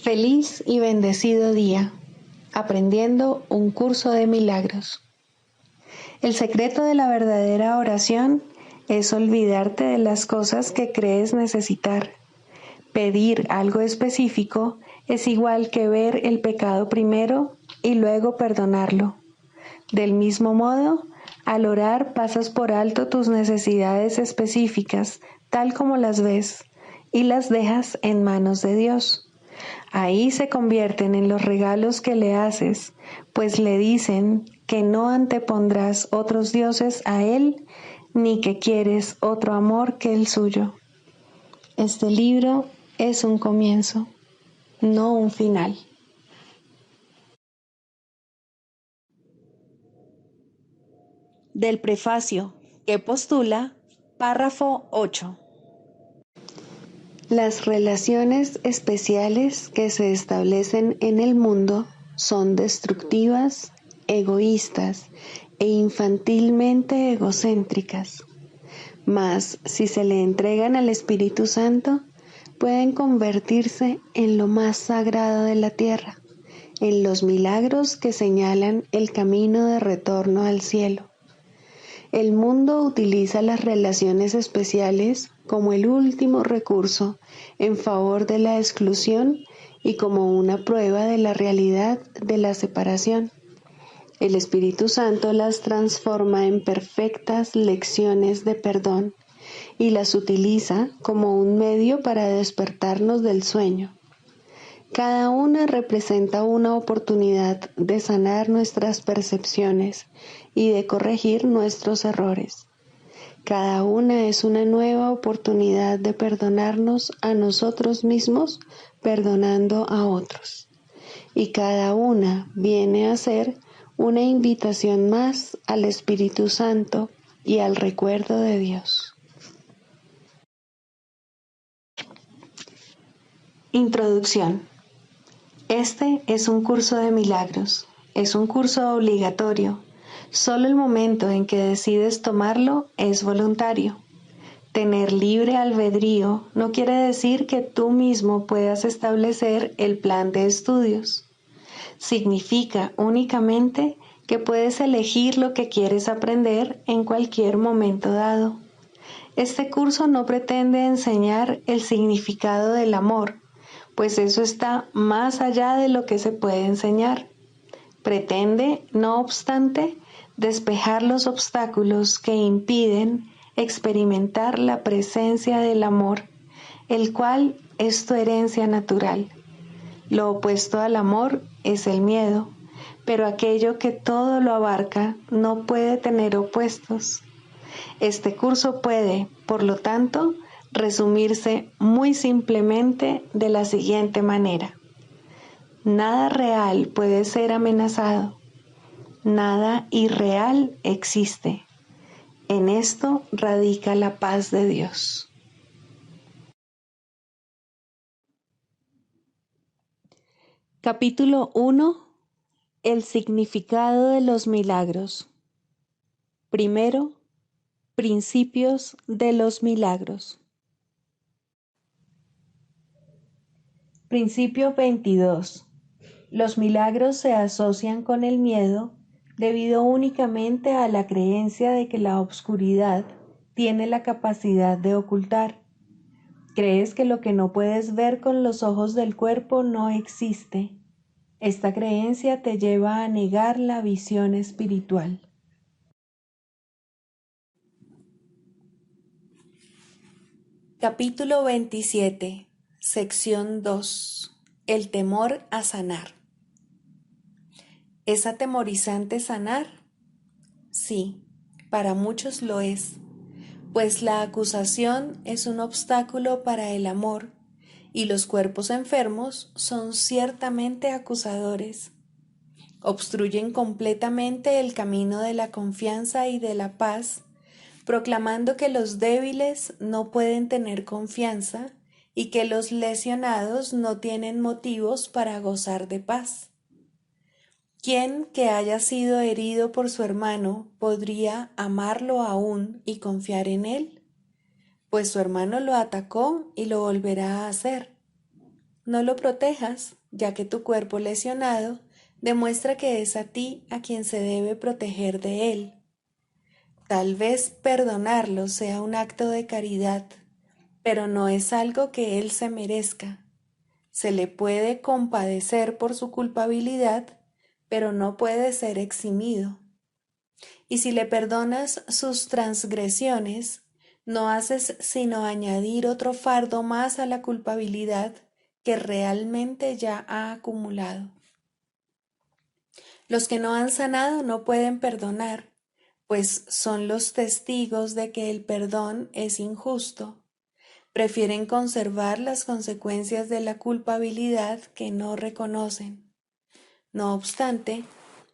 Feliz y bendecido día, aprendiendo un curso de milagros. El secreto de la verdadera oración es olvidarte de las cosas que crees necesitar. Pedir algo específico es igual que ver el pecado primero y luego perdonarlo. Del mismo modo, al orar pasas por alto tus necesidades específicas, tal como las ves, y las dejas en manos de Dios. Ahí se convierten en los regalos que le haces, pues le dicen que no antepondrás otros dioses a Él, ni que quieres otro amor que el suyo. Este libro es un comienzo, no un final. Del prefacio que postula, párrafo 8. Las relaciones especiales que se establecen en el mundo son destructivas, egoístas e infantilmente egocéntricas. Mas, si se le entregan al Espíritu Santo, pueden convertirse en lo más sagrado de la tierra, en los milagros que señalan el camino de retorno al cielo. El mundo utiliza las relaciones especiales como el último recurso en favor de la exclusión y como una prueba de la realidad de la separación. El Espíritu Santo las transforma en perfectas lecciones de perdón y las utiliza como un medio para despertarnos del sueño. Cada una representa una oportunidad de sanar nuestras percepciones y de corregir nuestros errores. Cada una es una nueva oportunidad de perdonarnos a nosotros mismos, perdonando a otros. Y cada una viene a ser una invitación más al Espíritu Santo y al recuerdo de Dios. Introducción. Este es un curso de milagros, es un curso obligatorio. Solo el momento en que decides tomarlo es voluntario. Tener libre albedrío no quiere decir que tú mismo puedas establecer el plan de estudios. Significa únicamente que puedes elegir lo que quieres aprender en cualquier momento dado. Este curso no pretende enseñar el significado del amor, pues eso está más allá de lo que se puede enseñar. Pretende, no obstante, despejar los obstáculos que impiden experimentar la presencia del amor, el cual es tu herencia natural. Lo opuesto al amor es el miedo, pero aquello que todo lo abarca no puede tener opuestos. Este curso puede, por lo tanto, resumirse muy simplemente de la siguiente manera. Nada real puede ser amenazado. Nada irreal existe. En esto radica la paz de Dios. Capítulo 1. El significado de los milagros. Primero, principios de los milagros. Principio 22. Los milagros se asocian con el miedo debido únicamente a la creencia de que la obscuridad tiene la capacidad de ocultar. Crees que lo que no puedes ver con los ojos del cuerpo no existe. Esta creencia te lleva a negar la visión espiritual. Capítulo 27, sección 2. El temor a sanar. ¿Es atemorizante sanar? Sí, para muchos lo es, pues la acusación es un obstáculo para el amor y los cuerpos enfermos son ciertamente acusadores. Obstruyen completamente el camino de la confianza y de la paz, proclamando que los débiles no pueden tener confianza y que los lesionados no tienen motivos para gozar de paz. ¿Quién que haya sido herido por su hermano podría amarlo aún y confiar en él? Pues su hermano lo atacó y lo volverá a hacer. no lo protejas, ya que tu cuerpo lesionado demuestra que es a ti a quien se debe proteger de él. Tal vez perdonarlo sea un acto de caridad, pero no es algo que él se merezca. Se le puede compadecer por su culpabilidad, pero no puede ser eximido. Y si le perdonas sus transgresiones, no haces sino añadir otro fardo más a la culpabilidad que realmente ya ha acumulado. Los que no han sanado no pueden perdonar, pues son los testigos de que el perdón es injusto. Prefieren conservar las consecuencias de la culpabilidad que no reconocen. No obstante,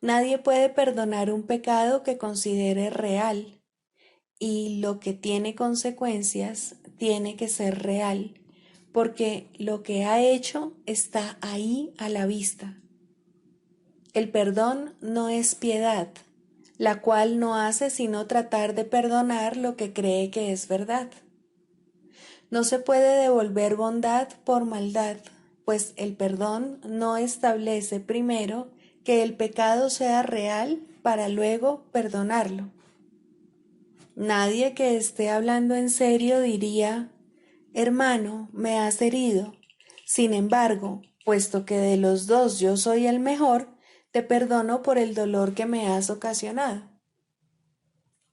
nadie puede perdonar un pecado que considere real, y lo que tiene consecuencias tiene que ser real, porque lo que ha hecho está ahí a la vista. El perdón no es piedad, la cual no hace sino tratar de perdonar lo que cree que es verdad. No se puede devolver bondad por maldad, pues el perdón no establece primero que el pecado sea real para luego perdonarlo. Nadie que esté hablando en serio diría: hermano, me has herido. Sin embargo, puesto que de los dos yo soy el mejor, te perdono por el dolor que me has ocasionado.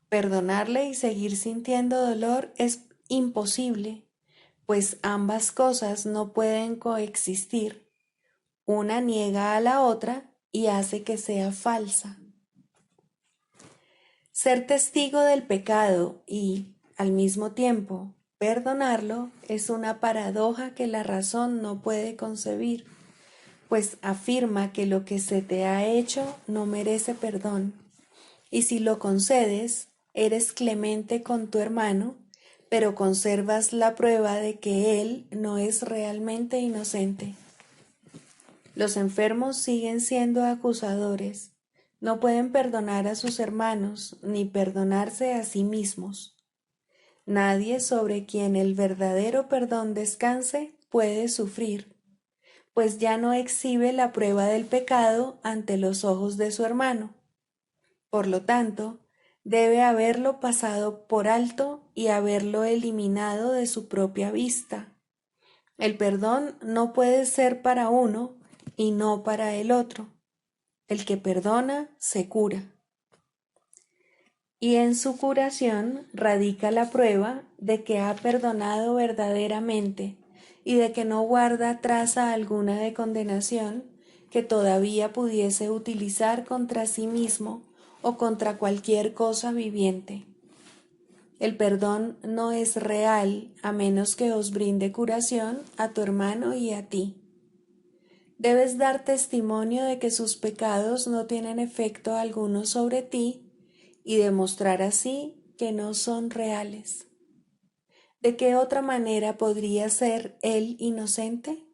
Perdonarle y seguir sintiendo dolor es imposible, pues ambas cosas no pueden coexistir. Una niega a la otra y hace que sea falsa. Ser testigo del pecado y, al mismo tiempo, perdonarlo es una paradoja que la razón no puede concebir, pues afirma que lo que se te ha hecho no merece perdón, y si lo concedes, eres clemente con tu hermano, pero conservas la prueba de que él no es realmente inocente. Los enfermos siguen siendo acusadores, no pueden perdonar a sus hermanos ni perdonarse a sí mismos. Nadie sobre quien el verdadero perdón descanse puede sufrir, pues ya no exhibe la prueba del pecado ante los ojos de su hermano. Por lo tanto, debe haberlo pasado por alto y haberlo eliminado de su propia vista. El perdón no puede ser para uno y no para el otro. El que perdona se cura. Y en su curación radica la prueba de que ha perdonado verdaderamente y de que no guarda traza alguna de condenación que todavía pudiese utilizar contra sí mismo o contra cualquier cosa viviente. El perdón no es real a menos que os brinde curación a tu hermano y a ti. Debes dar testimonio de que sus pecados no tienen efecto alguno sobre ti y demostrar así que no son reales. ¿De qué otra manera podría ser él inocente?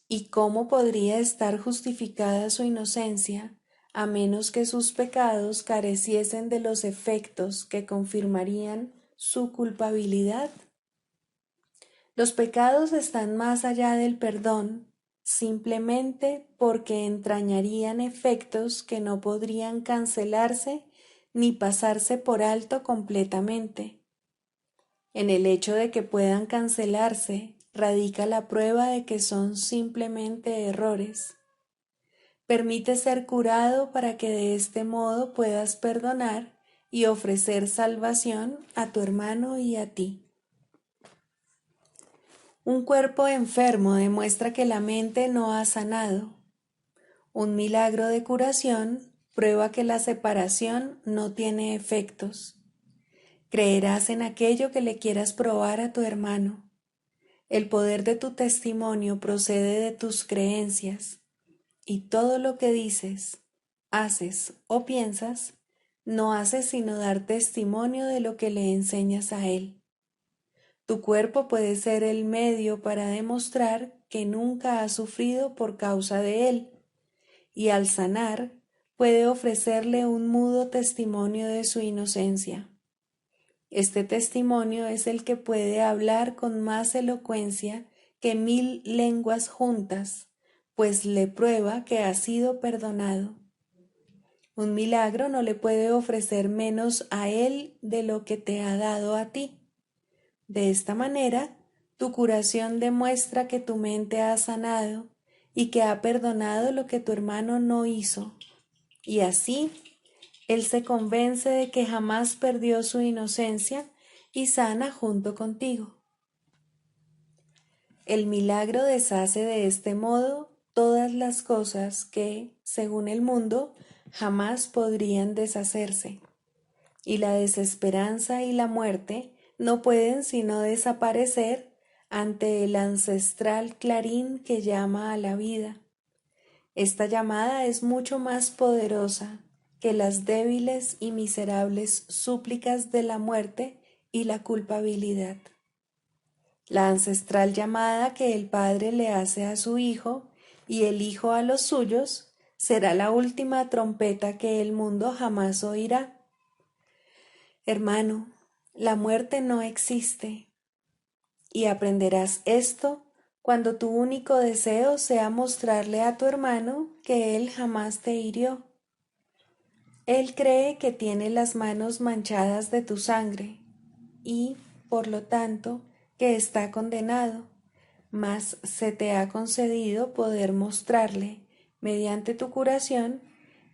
¿Y cómo podría estar justificada su inocencia a menos que sus pecados careciesen de los efectos que confirmarían su culpabilidad? Los pecados están más allá del perdón, simplemente porque entrañarían efectos que no podrían cancelarse ni pasarse por alto completamente. En el hecho de que puedan cancelarse radica la prueba de que son simplemente errores. Permite ser curado para que de este modo puedas perdonar y ofrecer salvación a tu hermano y a ti. Un cuerpo enfermo demuestra que la mente no ha sanado. Un milagro de curación prueba que la separación no tiene efectos. Creerás en aquello que le quieras probar a tu hermano. El poder de tu testimonio procede de tus creencias, y todo lo que dices, haces o piensas, no haces sino dar testimonio de lo que le enseñas a él. Tu cuerpo puede ser el medio para demostrar que nunca has sufrido por causa de él, y al sanar puede ofrecerle un mudo testimonio de su inocencia. Este testimonio es el que puede hablar con más elocuencia que 1000 lenguas juntas, pues le prueba que ha sido perdonado. Un milagro no le puede ofrecer menos a él de lo que te ha dado a ti. De esta manera, tu curación demuestra que tu mente ha sanado y que ha perdonado lo que tu hermano no hizo. Y así, él se convence de que jamás perdió su inocencia y sana junto contigo. El milagro deshace de este modo todas las cosas que, según el mundo, jamás podrían deshacerse. Y la desesperanza y la muerte no pueden sino desaparecer ante el ancestral clarín que llama a la vida. Esta llamada es mucho más poderosa que las débiles y miserables súplicas de la muerte y la culpabilidad. La ancestral llamada que el Padre le hace a su Hijo y el Hijo a los suyos será la última trompeta que el mundo jamás oirá. Hermano, la muerte no existe, y aprenderás esto cuando tu único deseo sea mostrarle a tu hermano que él jamás te hirió. Él cree que tiene las manos manchadas de tu sangre y, por lo tanto, que está condenado, mas se te ha concedido poder mostrarle, mediante tu curación,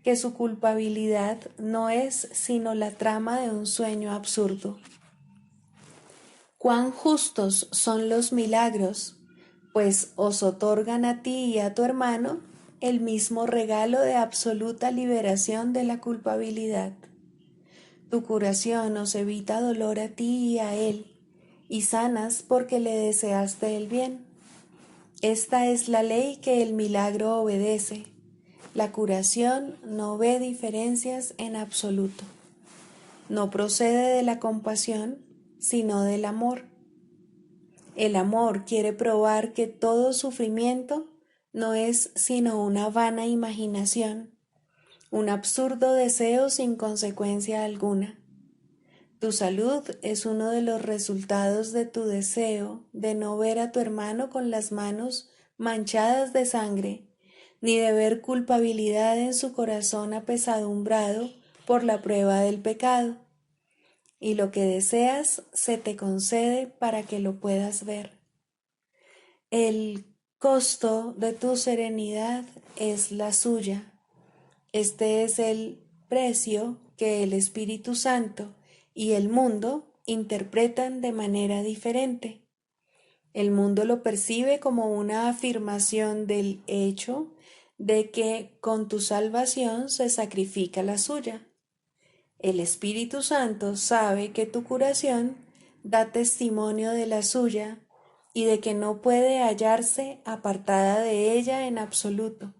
que su culpabilidad no es sino la trama de un sueño absurdo. Cuán justos son los milagros, pues os otorgan a ti y a tu hermano el mismo regalo de absoluta liberación de la culpabilidad. Tu curación os evita dolor a ti y a él, y sanas porque le deseaste el bien. Esta es la ley que el milagro obedece. La curación no ve diferencias en absoluto. No procede de la compasión, sino del amor. El amor quiere probar que todo sufrimiento no es sino una vana imaginación, un absurdo deseo sin consecuencia alguna. Tu salud es uno de los resultados de tu deseo de no ver a tu hermano con las manos manchadas de sangre, ni de ver culpabilidad en su corazón apesadumbrado por la prueba del pecado. Y lo que deseas se te concede para que lo puedas ver. El costo de tu serenidad es la suya. Este es el precio que el Espíritu Santo y el mundo interpretan de manera diferente. El mundo lo percibe como una afirmación del hecho de que con tu salvación se sacrifica la suya. El Espíritu Santo sabe que tu curación da testimonio de la suya y de que no puede hallarse apartada de ella en absoluto.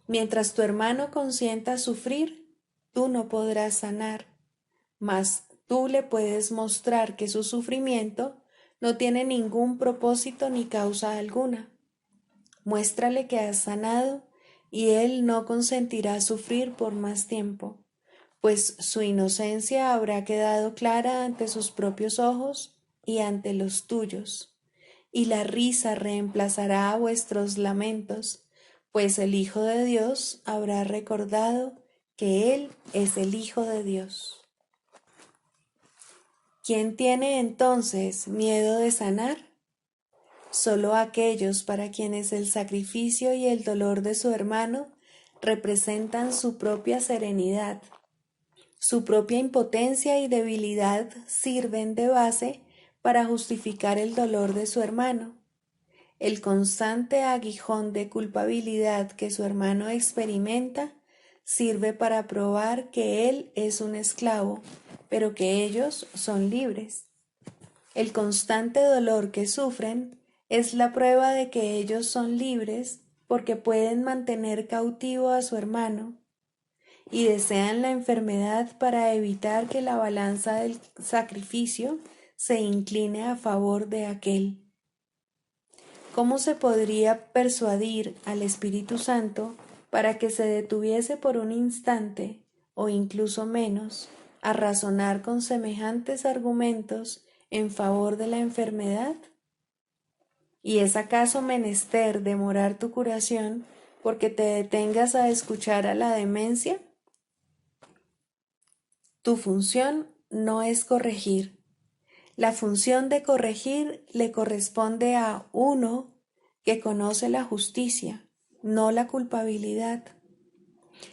Mientras tu hermano consienta sufrir, tú no podrás sanar, mas tú le puedes mostrar que su sufrimiento no tiene ningún propósito ni causa alguna. Muéstrale que has sanado y él no consentirá sufrir por más tiempo, pues su inocencia habrá quedado clara ante sus propios ojos y ante los tuyos, y la risa reemplazará a vuestros lamentos, pues el Hijo de Dios habrá recordado que Él es el Hijo de Dios. ¿Quién tiene entonces miedo de sanar? Solo aquellos para quienes el sacrificio y el dolor de su hermano representan su propia serenidad. Su propia impotencia y debilidad sirven de base para justificar el dolor de su hermano. El constante aguijón de culpabilidad que su hermano experimenta sirve para probar que él es un esclavo, pero que ellos son libres. El constante dolor que sufren es la prueba de que ellos son libres porque pueden mantener cautivo a su hermano, y desean la enfermedad para evitar que la balanza del sacrificio se incline a favor de aquel. ¿Cómo se podría persuadir al Espíritu Santo para que se detuviese por un instante, o incluso menos, a razonar con semejantes argumentos en favor de la enfermedad? ¿Y es acaso menester demorar tu curación porque te detengas a escuchar a la demencia? Tu función no es corregir. La función de corregir le corresponde a uno que conoce la justicia, no la culpabilidad.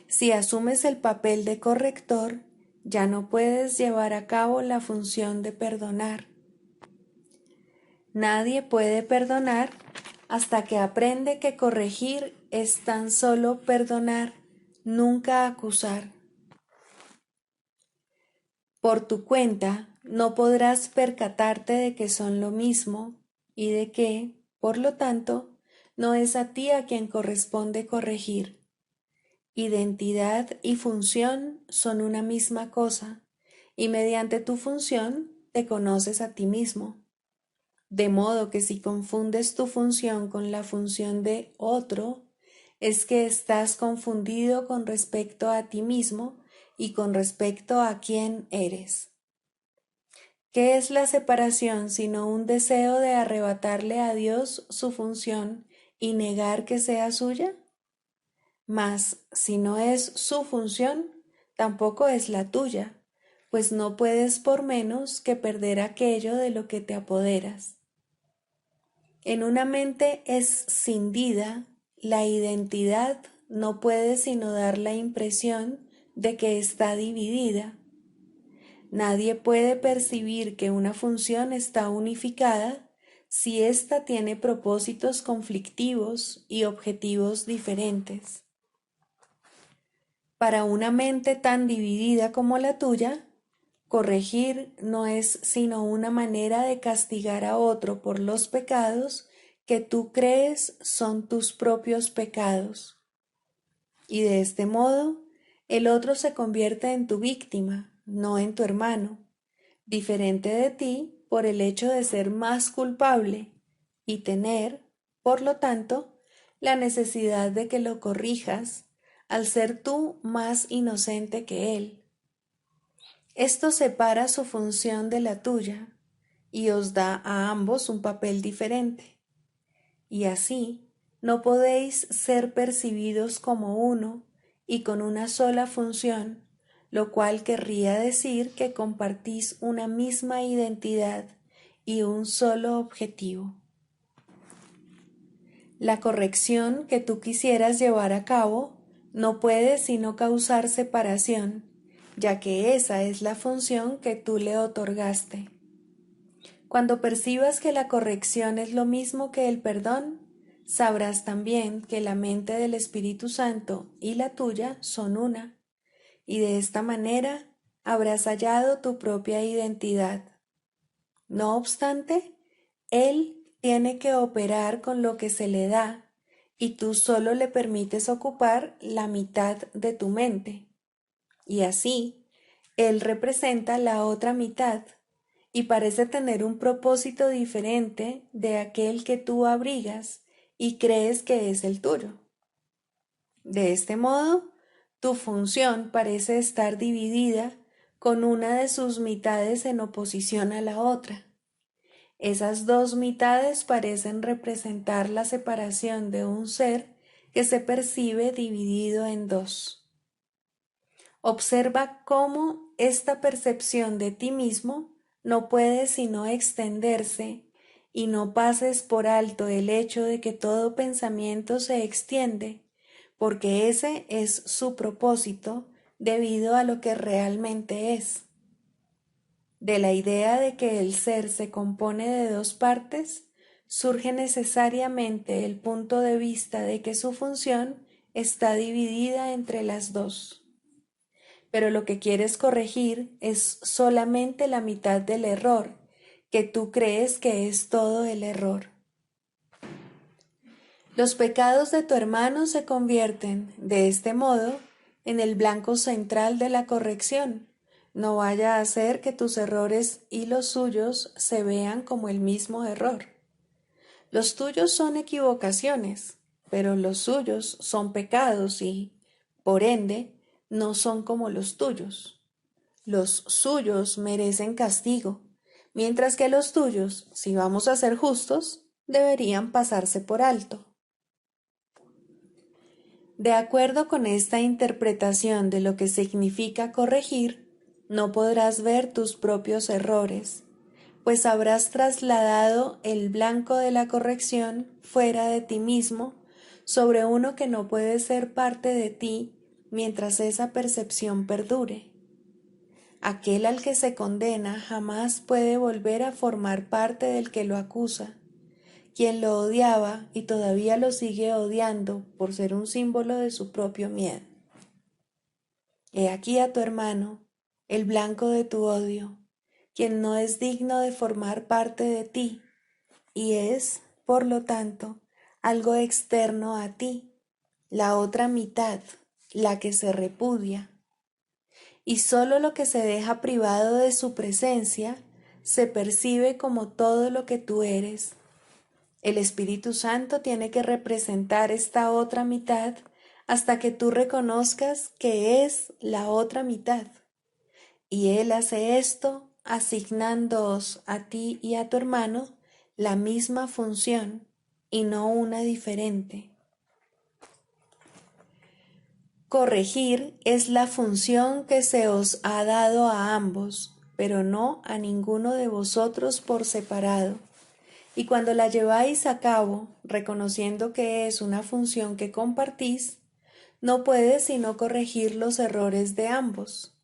Si asumes el papel de corrector, ya no puedes llevar a cabo la función de perdonar. Nadie puede perdonar hasta que aprende que corregir es tan solo perdonar, nunca acusar. Por tu cuenta, no podrás percatarte de que son lo mismo y de que, por lo tanto, no es a ti a quien corresponde corregir. Identidad y función son una misma cosa, y mediante tu función te conoces a ti mismo. De modo que si confundes tu función con la función de otro, es que estás confundido con respecto a ti mismo y con respecto a quién eres. ¿Qué es la separación sino un deseo de arrebatarle a Dios su función y negar que sea suya? Mas si no es su función, tampoco es la tuya, pues no puedes por menos que perder aquello de lo que te apoderas. En una mente escindida, la identidad no puede sino dar la impresión de que está dividida. Nadie puede percibir que una función está unificada si ésta tiene propósitos conflictivos y objetivos diferentes. Para una mente tan dividida como la tuya, corregir no es sino una manera de castigar a otro por los pecados que tú crees son tus propios pecados. Y de este modo, el otro se convierte en tu víctima, no en tu hermano, diferente de ti por el hecho de ser más culpable y tener, por lo tanto, la necesidad de que lo corrijas al ser tú más inocente que él. Esto separa su función de la tuya y os da a ambos un papel diferente. Y así no podéis ser percibidos como uno y con una sola función, lo cual querría decir que compartís una misma identidad y un solo objetivo. La corrección que tú quisieras llevar a cabo no puede sino causar separación, ya que esa es la función que tú le otorgaste. Cuando percibas que la corrección es lo mismo que el perdón, sabrás también que la mente del Espíritu Santo y la tuya son una, y de esta manera habrás hallado tu propia identidad. No obstante, Él tiene que operar con lo que se le da, y tú solo le permites ocupar la mitad de tu mente. Y así, Él representa la otra mitad, y parece tener un propósito diferente de aquel que tú abrigas y crees que es el tuyo. De este modo, tu función parece estar dividida con una de sus mitades en oposición a la otra. Esas dos mitades parecen representar la separación de un ser que se percibe dividido en dos. Observa cómo esta percepción de ti mismo no puede sino extenderse, y no pases por alto el hecho de que todo pensamiento se extiende, porque ese es su propósito debido a lo que realmente es. De la idea de que el ser se compone de dos partes, surge necesariamente el punto de vista de que su función está dividida entre las dos. Pero lo que quieres corregir es solamente la mitad del error, que tú crees que es todo el error. Los pecados de tu hermano se convierten, de este modo, en el blanco central de la corrección. No vaya a ser que tus errores y los suyos se vean como el mismo error. Los tuyos son equivocaciones, pero los suyos son pecados y, por ende, no son como los tuyos. Los suyos merecen castigo, mientras que los tuyos, si vamos a ser justos, deberían pasarse por alto. De acuerdo con esta interpretación de lo que significa corregir, no podrás ver tus propios errores, pues habrás trasladado el blanco de la corrección fuera de ti mismo sobre uno que no puede ser parte de ti mientras esa percepción perdure. Aquel al que se condena jamás puede volver a formar parte del que lo acusa. Quien lo odiaba y todavía lo sigue odiando por ser un símbolo de su propio miedo. He aquí a tu hermano, el blanco de tu odio, quien no es digno de formar parte de ti y es, por lo tanto, algo externo a ti, la otra mitad, la que se repudia. Y sólo lo que se deja privado de su presencia se percibe como todo lo que tú eres. El Espíritu Santo tiene que representar esta otra mitad hasta que tú reconozcas que es la otra mitad. Y Él hace esto asignándoos a ti y a tu hermano la misma función y no una diferente. Corregir es la función que se os ha dado a ambos, pero no a ninguno de vosotros por separado. Y cuando la lleváis a cabo, reconociendo que es una función que compartís, no puede sino corregir los errores de ambos.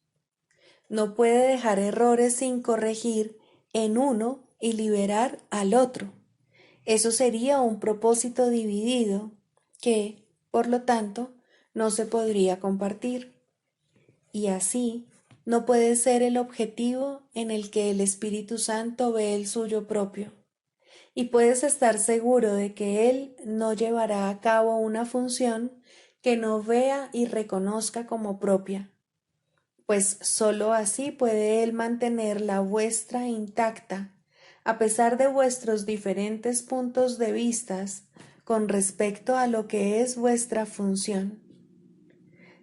No puede dejar errores sin corregir en uno y liberar al otro. Eso sería un propósito dividido que, por lo tanto, no se podría compartir. Y así, no puede ser el objetivo en el que el Espíritu Santo ve el suyo propio. Y puedes estar seguro de que Él no llevará a cabo una función que no vea y reconozca como propia, pues sólo así puede Él mantener la vuestra intacta, a pesar de vuestros diferentes puntos de vista con respecto a lo que es vuestra función.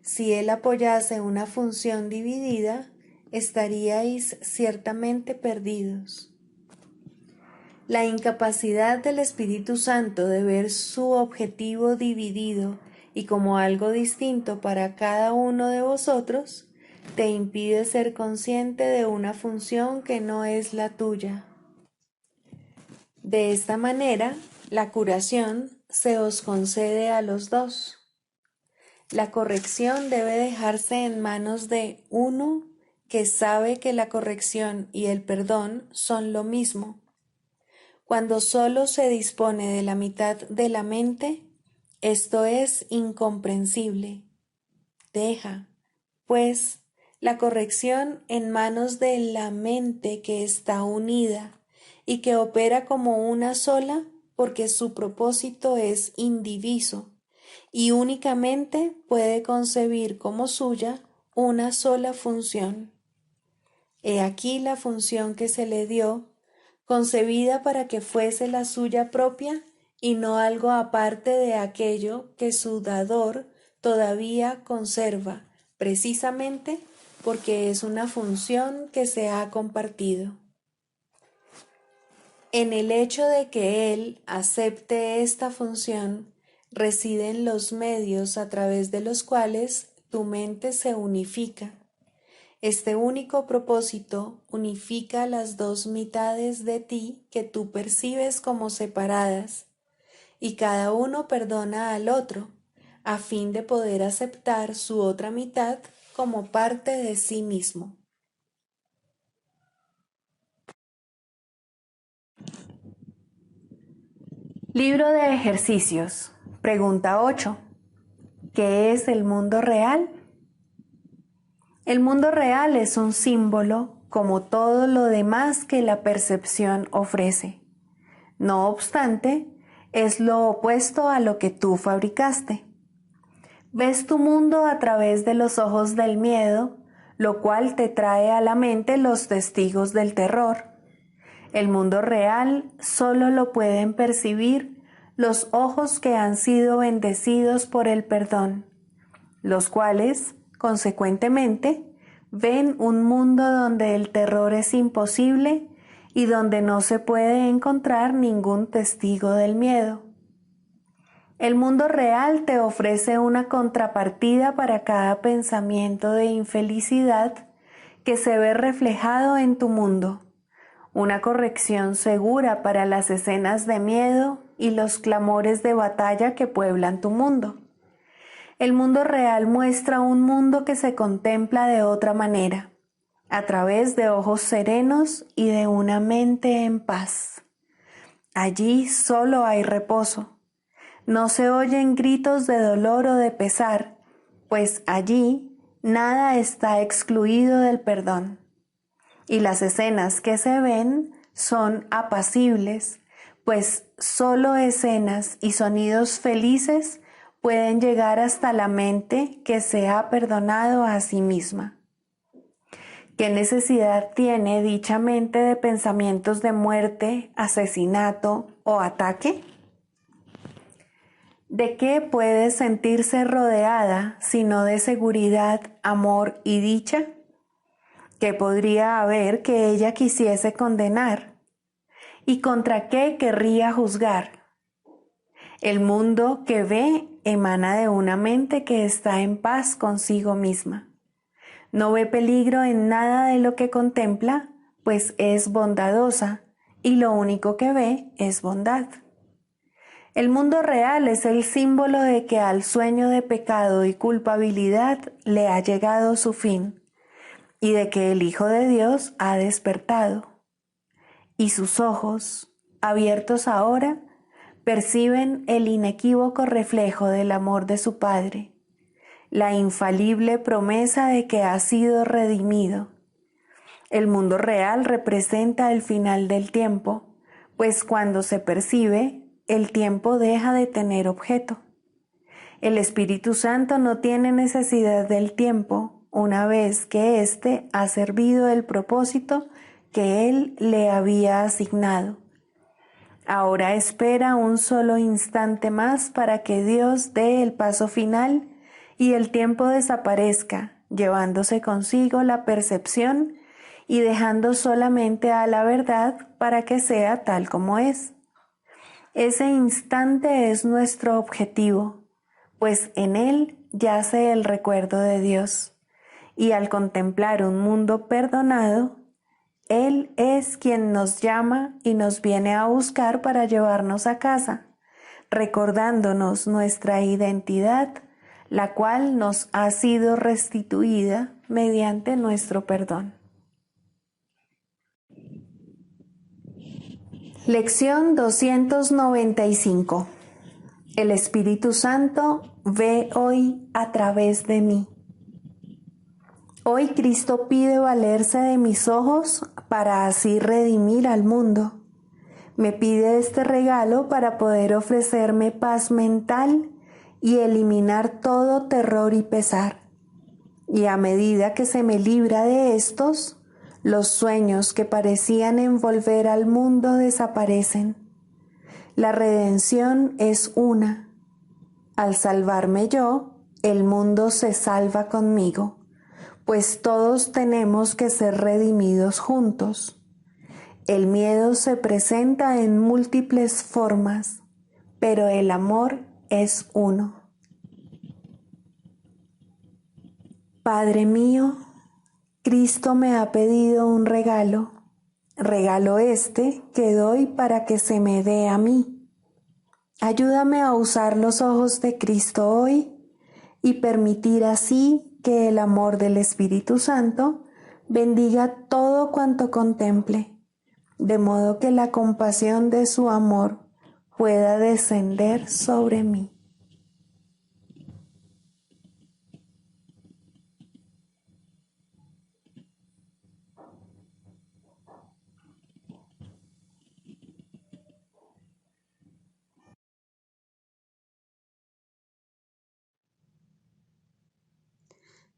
Si Él apoyase una función dividida, estaríais ciertamente perdidos. La incapacidad del Espíritu Santo de ver su objetivo dividido y como algo distinto para cada uno de vosotros, te impide ser consciente de una función que no es la tuya. De esta manera, la curación se os concede a los dos. La corrección debe dejarse en manos de uno que sabe que la corrección y el perdón son lo mismo. Cuando solo se dispone de la mitad de la mente, esto es incomprensible. Deja, pues, la corrección en manos de la mente que está unida y que opera como una sola porque su propósito es indiviso y únicamente puede concebir como suya una sola función. He aquí la función que se le dio, concebida para que fuese la suya propia y no algo aparte de aquello que su dador todavía conserva, precisamente porque es una función que se ha compartido. En el hecho de que Él acepte esta función, residen los medios a través de los cuales tu mente se unifica. Este único propósito unifica las dos mitades de ti que tú percibes como separadas, y cada uno perdona al otro, a fin de poder aceptar su otra mitad como parte de sí mismo. Libro de ejercicios. Pregunta 8. ¿Qué es el mundo real? El mundo real es un símbolo como todo lo demás que la percepción ofrece. No obstante, es lo opuesto a lo que tú fabricaste. Ves tu mundo a través de los ojos del miedo, lo cual te trae a la mente los testigos del terror. El mundo real solo lo pueden percibir los ojos que han sido bendecidos por el perdón, los cuales, consecuentemente, ven un mundo donde el terror es imposible y donde no se puede encontrar ningún testigo del miedo. El mundo real te ofrece una contrapartida para cada pensamiento de infelicidad que se ve reflejado en tu mundo, una corrección segura para las escenas de miedo y los clamores de batalla que pueblan tu mundo. El mundo real muestra un mundo que se contempla de otra manera, a través de ojos serenos y de una mente en paz. Allí solo hay reposo. No se oyen gritos de dolor o de pesar, pues allí nada está excluido del perdón. Y las escenas que se ven son apacibles, pues solo escenas y sonidos felices pueden llegar hasta la mente que se ha perdonado a sí misma. ¿Qué necesidad tiene dicha mente de pensamientos de muerte, asesinato o ataque? ¿De qué puede sentirse rodeada sino de seguridad, amor y dicha? ¿Qué podría haber que ella quisiese condenar? ¿Y contra qué querría juzgar? El mundo que ve emana de una mente que está en paz consigo misma. No ve peligro en nada de lo que contempla, pues es bondadosa y lo único que ve es bondad. El mundo real es el símbolo de que al sueño de pecado y culpabilidad le ha llegado su fin y de que el Hijo de Dios ha despertado. Y sus ojos, abiertos ahora, perciben el inequívoco reflejo del amor de su Padre, la infalible promesa de que ha sido redimido. El mundo real representa el final del tiempo, pues cuando se percibe, el tiempo deja de tener objeto. El Espíritu Santo no tiene necesidad del tiempo una vez que éste ha servido el propósito que Él le había asignado. Ahora espera un solo instante más para que Dios dé el paso final y el tiempo desaparezca, llevándose consigo la percepción y dejando solamente a la verdad para que sea tal como es. Ese instante es nuestro objetivo, pues en él yace el recuerdo de Dios, y al contemplar un mundo perdonado, Él es quien nos llama y nos viene a buscar para llevarnos a casa, recordándonos nuestra identidad, la cual nos ha sido restituida mediante nuestro perdón. Lección 295. El Espíritu Santo ve hoy a través de mí. Hoy Cristo pide valerse de mis ojos para así redimir al mundo. Me pide este regalo para poder ofrecerme paz mental y eliminar todo terror y pesar. Y a medida que se me libra de estos, los sueños que parecían envolver al mundo desaparecen. La redención es una. Al salvarme yo, el mundo se salva conmigo, pues todos tenemos que ser redimidos juntos. El miedo se presenta en múltiples formas, pero el amor es uno. Padre mío, Cristo me ha pedido un regalo este que doy para que se me dé a mí. Ayúdame a usar los ojos de Cristo hoy y permitir así que el amor del Espíritu Santo bendiga todo cuanto contemple, de modo que la compasión de su amor pueda descender sobre mí.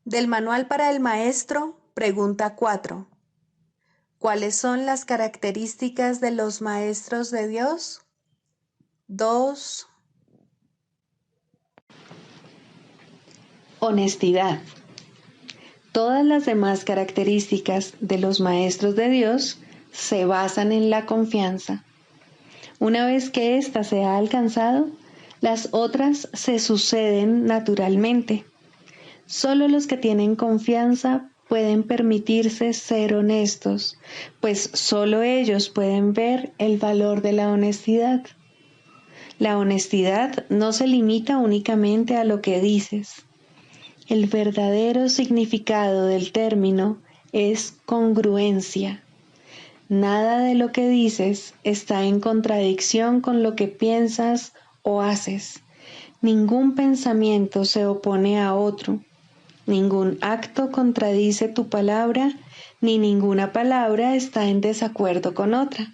Del Manual para el Maestro, pregunta 4. ¿Cuáles son las características de los maestros de Dios? 2. Honestidad. Todas las demás características de los maestros de Dios se basan en la confianza. Una vez que ésta se ha alcanzado, las otras se suceden naturalmente. Solo los que tienen confianza pueden permitirse ser honestos, pues solo ellos pueden ver el valor de la honestidad. La honestidad no se limita únicamente a lo que dices. El verdadero significado del término es congruencia. Nada de lo que dices está en contradicción con lo que piensas o haces. Ningún pensamiento se opone a otro. Ningún acto contradice tu palabra, ni ninguna palabra está en desacuerdo con otra.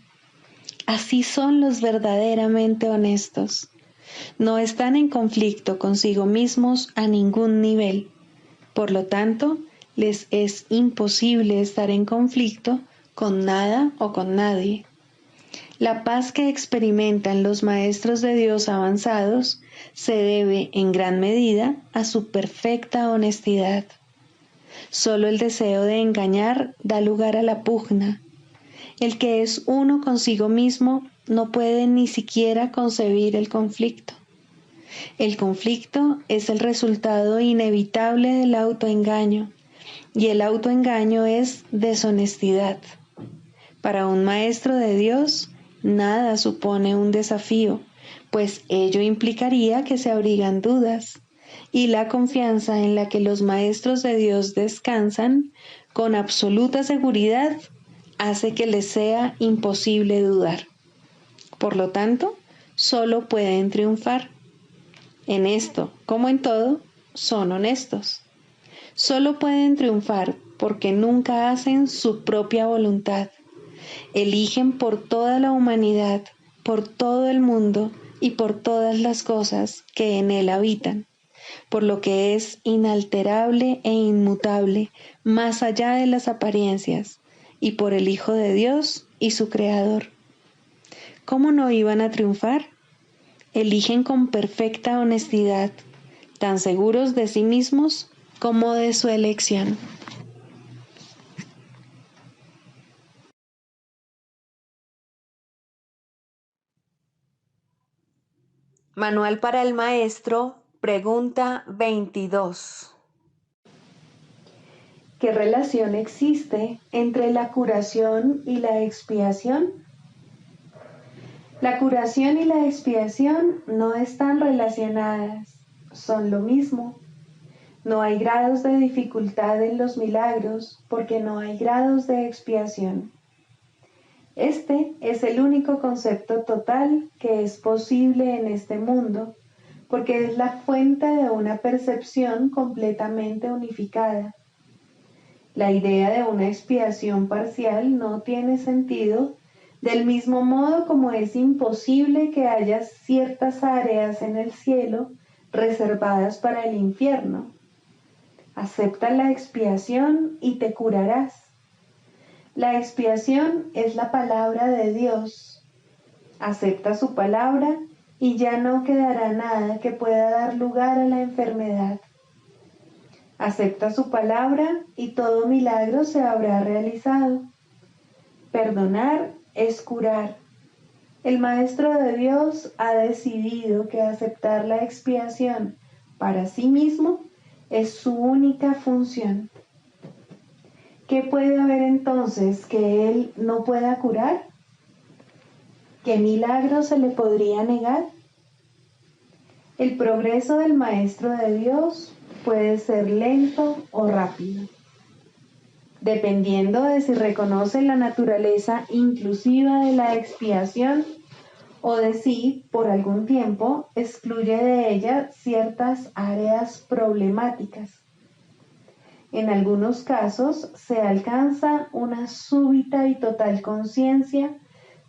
Así son los verdaderamente honestos. No están en conflicto consigo mismos a ningún nivel. Por lo tanto, les es imposible estar en conflicto con nada o con nadie. La paz que experimentan los maestros de Dios avanzados se debe en gran medida a su perfecta honestidad. Solo el deseo de engañar da lugar a la pugna. El que es uno consigo mismo no puede ni siquiera concebir el conflicto. El conflicto es el resultado inevitable del autoengaño, y el autoengaño es deshonestidad. Para un maestro de Dios, nada supone un desafío, pues ello implicaría que se abrigan dudas, y la confianza en la que los maestros de Dios descansan con absoluta seguridad hace que les sea imposible dudar. Por lo tanto, solo pueden triunfar. En esto, como en todo, son honestos. Solo pueden triunfar porque nunca hacen su propia voluntad. Eligen por toda la humanidad, por todo el mundo y por todas las cosas que en él habitan, por lo que es inalterable e inmutable, más allá de las apariencias, y por el Hijo de Dios y su Creador. ¿Cómo no iban a triunfar? Eligen con perfecta honestidad, tan seguros de sí mismos como de su elección. Manual para el maestro, pregunta 22. ¿Qué relación existe entre la curación y la expiación? La curación y la expiación no están relacionadas, son lo mismo. No hay grados de dificultad en los milagros porque no hay grados de expiación. Este es el único concepto total que es posible en este mundo, porque es la fuente de una percepción completamente unificada. La idea de una expiación parcial no tiene sentido, del mismo modo como es imposible que haya ciertas áreas en el cielo reservadas para el infierno. Acepta la expiación y te curarás. La expiación es la palabra de Dios. Acepta su palabra y ya no quedará nada que pueda dar lugar a la enfermedad. Acepta su palabra y todo milagro se habrá realizado. Perdonar es curar. El Maestro de Dios ha decidido que aceptar la expiación para sí mismo es su única función. ¿Qué puede haber entonces que Él no pueda curar? ¿Qué milagro se le podría negar? El progreso del Maestro de Dios puede ser lento o rápido, dependiendo de si reconoce la naturaleza inclusiva de la expiación o de si, por algún tiempo, excluye de ella ciertas áreas problemáticas. En algunos casos se alcanza una súbita y total conciencia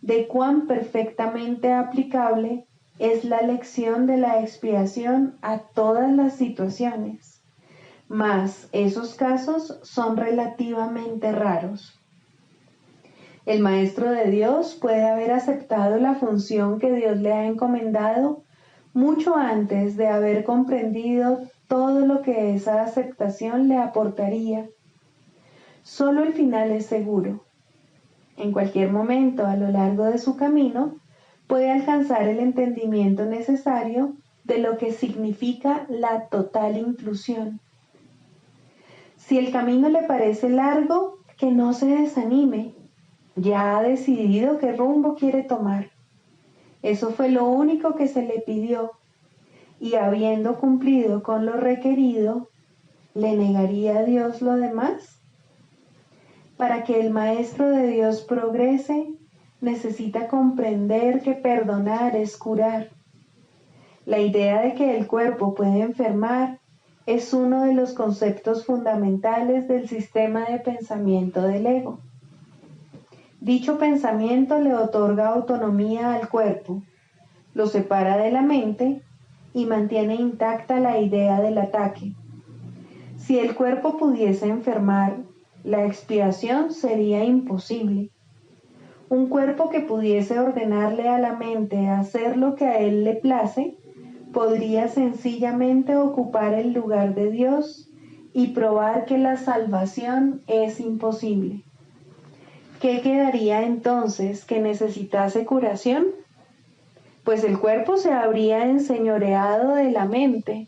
de cuán perfectamente aplicable es la lección de la expiación a todas las situaciones, mas esos casos son relativamente raros. El Maestro de Dios puede haber aceptado la función que Dios le ha encomendado mucho antes de haber comprendido todo lo que esa aceptación le aportaría. Solo el final es seguro. En cualquier momento a lo largo de su camino, puede alcanzar el entendimiento necesario de lo que significa la total inclusión. Si el camino le parece largo, que no se desanime. Ya ha decidido qué rumbo quiere tomar. Eso fue lo único que se le pidió, y habiendo cumplido con lo requerido, ¿le negaría a Dios lo demás? Para que el Maestro de Dios progrese, necesita comprender que perdonar es curar. La idea de que el cuerpo puede enfermar es uno de los conceptos fundamentales del sistema de pensamiento del ego. Dicho pensamiento le otorga autonomía al cuerpo, lo separa de la mente y mantiene intacta la idea del ataque. Si el cuerpo pudiese enfermar, la expiación sería imposible. Un cuerpo que pudiese ordenarle a la mente hacer lo que a él le place, podría sencillamente ocupar el lugar de Dios y probar que la salvación es imposible. ¿Qué quedaría entonces que necesitase curación? Pues el cuerpo se habría enseñoreado de la mente.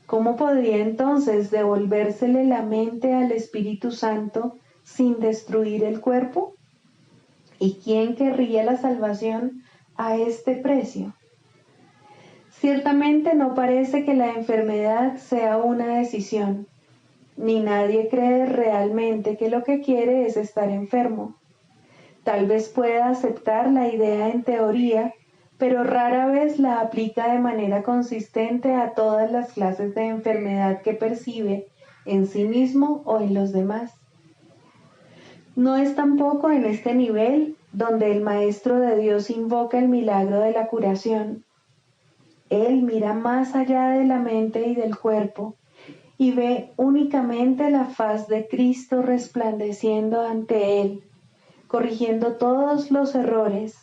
¿Cómo podría entonces devolvérsele la mente al Espíritu Santo sin destruir el cuerpo? ¿Y quién querría la salvación a este precio? Ciertamente no parece que la enfermedad sea una decisión, ni nadie cree realmente que lo que quiere es estar enfermo. Tal vez pueda aceptar la idea en teoría, pero rara vez la aplica de manera consistente a todas las clases de enfermedad que percibe en sí mismo o en los demás. No es tampoco en este nivel donde el Maestro de Dios invoca el milagro de la curación. Él mira más allá de la mente y del cuerpo y ve únicamente la faz de Cristo resplandeciendo ante él, corrigiendo todos los errores